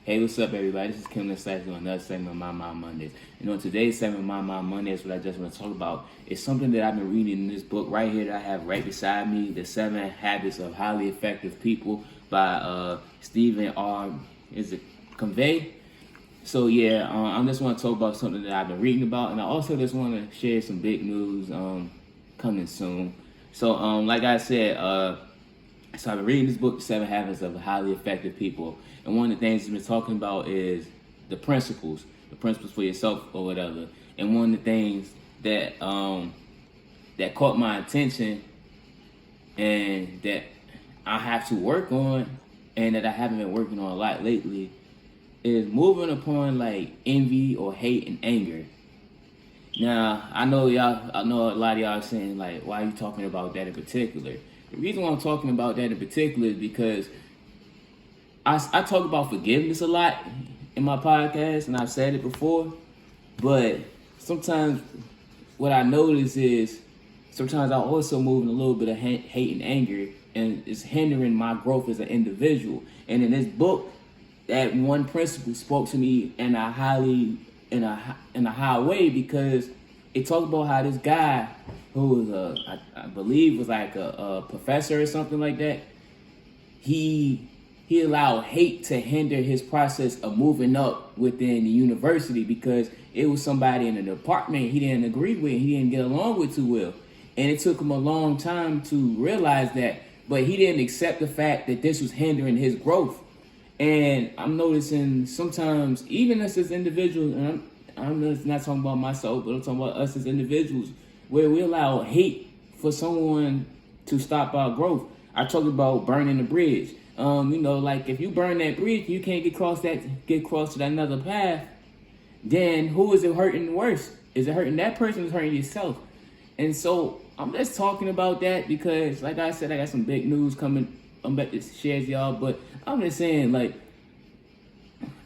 Hey, what's up, everybody? This is Kim Slash doing another segment of My Mind Mondays. And on today's segment of My Mind Mondays, what I just want to talk about is something that I've been reading in this book right here that I have right beside me, The 7 Habits of Highly Effective People by Stephen R. Is it Convey? So yeah, I just want to talk about something that I've been reading about, and I also just want to share some big news coming soon. So like I said, so I've been reading this book, The 7 Habits of Highly Effective People, and one of the things we've been talking about is the principles for yourself or whatever. And one of the things that that caught my attention and that I have to work on, and that I haven't been working on a lot lately, is moving upon like envy or hate and anger. Now, I know a lot of y'all are saying like, why are you talking about that in particular? The reason why I'm talking about that in particular is because I talk about forgiveness a lot in my podcast, and I've said it before, but sometimes what I notice is sometimes I also move in a little bit of hate and anger, and it's hindering my growth as an individual. And in this book, that one principle spoke to me in a high way, because it talked about how this guy who was I believe was like a professor or something like that, he allowed hate to hinder his process of moving up within the university, because it was somebody in the department he didn't agree with, he didn't get along with too well. And it took him a long time to realize that, but he didn't accept the fact that this was hindering his growth. And I'm noticing sometimes, even us as individuals, and I'm not talking about myself, but I'm talking about us as individuals, where we allow hate for someone to stop our growth. I talked about burning the bridge. Like if you burn that bridge, you can't get across to that another path. Then who is it hurting worse? Is it hurting that person? Or is it hurting yourself? And so I'm just talking about that because, like I said, I got some big news coming. I'm about to share with y'all, but I'm just saying, like,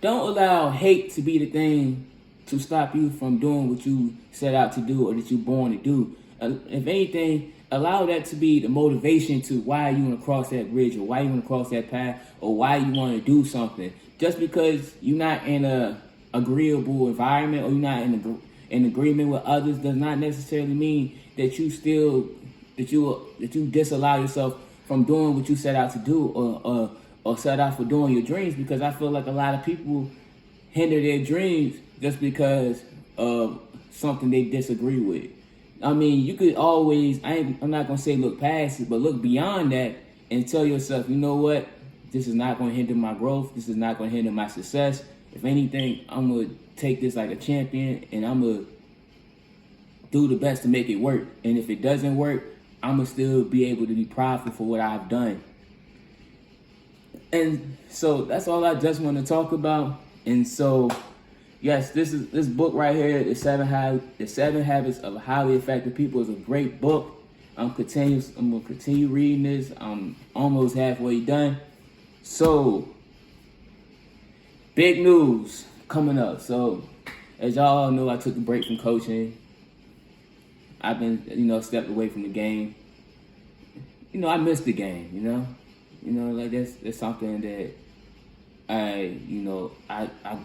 don't allow hate to be the thing to stop you from doing what you set out to do or that you're born to do. If anything, allow that to be the motivation to why you want to cross that bridge, or why you want to cross that path, or why you want to do something. Just because you're not in a agreeable environment, or you're not in agreement with others, does not necessarily mean that you disallow yourself from doing what you set out to do, or set out for doing your dreams. Because I feel like a lot of people hinder their dreams just because of something they disagree with. I mean, you could always, I'm not going to say look past it, but look beyond that and tell yourself, you know what, this is not going to hinder my growth, this is not going to hinder my success. If anything, I'm going to take this like a champion, and I'm going to do the best to make it work. And if it doesn't work, I'm going to still be able to be prideful for what I've done. And so that's all I just want to talk about. And so, yes, this book right here, The 7 Habits of Highly Effective People, is a great book. I'm going to continue reading this. I'm almost halfway done. So, big news coming up. So, as y'all know, I took a break from coaching. I've been, stepped away from the game. I missed the game, like that's something that I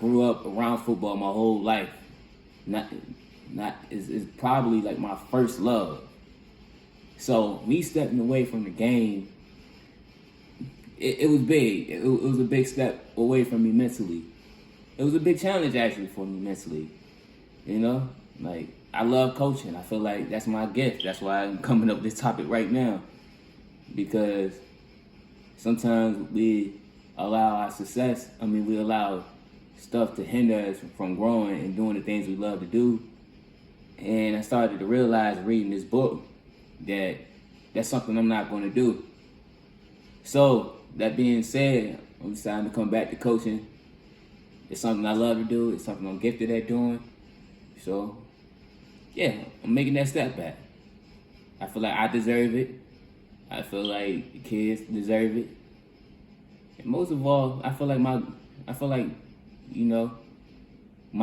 grew up around football my whole life. Is probably like my first love. So me stepping away from the game, it was big. It was a big step away from me mentally. It was a big challenge actually for me mentally. Like I love coaching. I feel like that's my gift. That's why I'm coming up with this topic right now. Because sometimes we allow we allow stuff to hinder us from growing and doing the things we love to do. And I started to realize reading this book that that's something I'm not going to do. So, that being said, I'm deciding to come back to coaching. It's something I love to do. It's something I'm gifted at doing. So, yeah, I'm making that step back. I feel like I deserve it. I feel like the kids deserve it. And most of all, I feel like my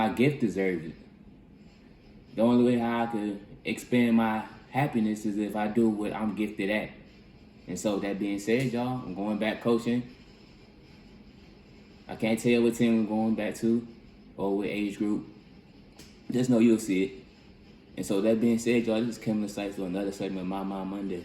gift deserves it. The only way how I could expand my happiness is if I do what I'm gifted at. And so that being said, y'all, I'm going back coaching. I can't tell what team we're going back to or what age group. Just know you'll see it. And so that being said, y'all, this is Kim Insights with another segment of My Mind Monday.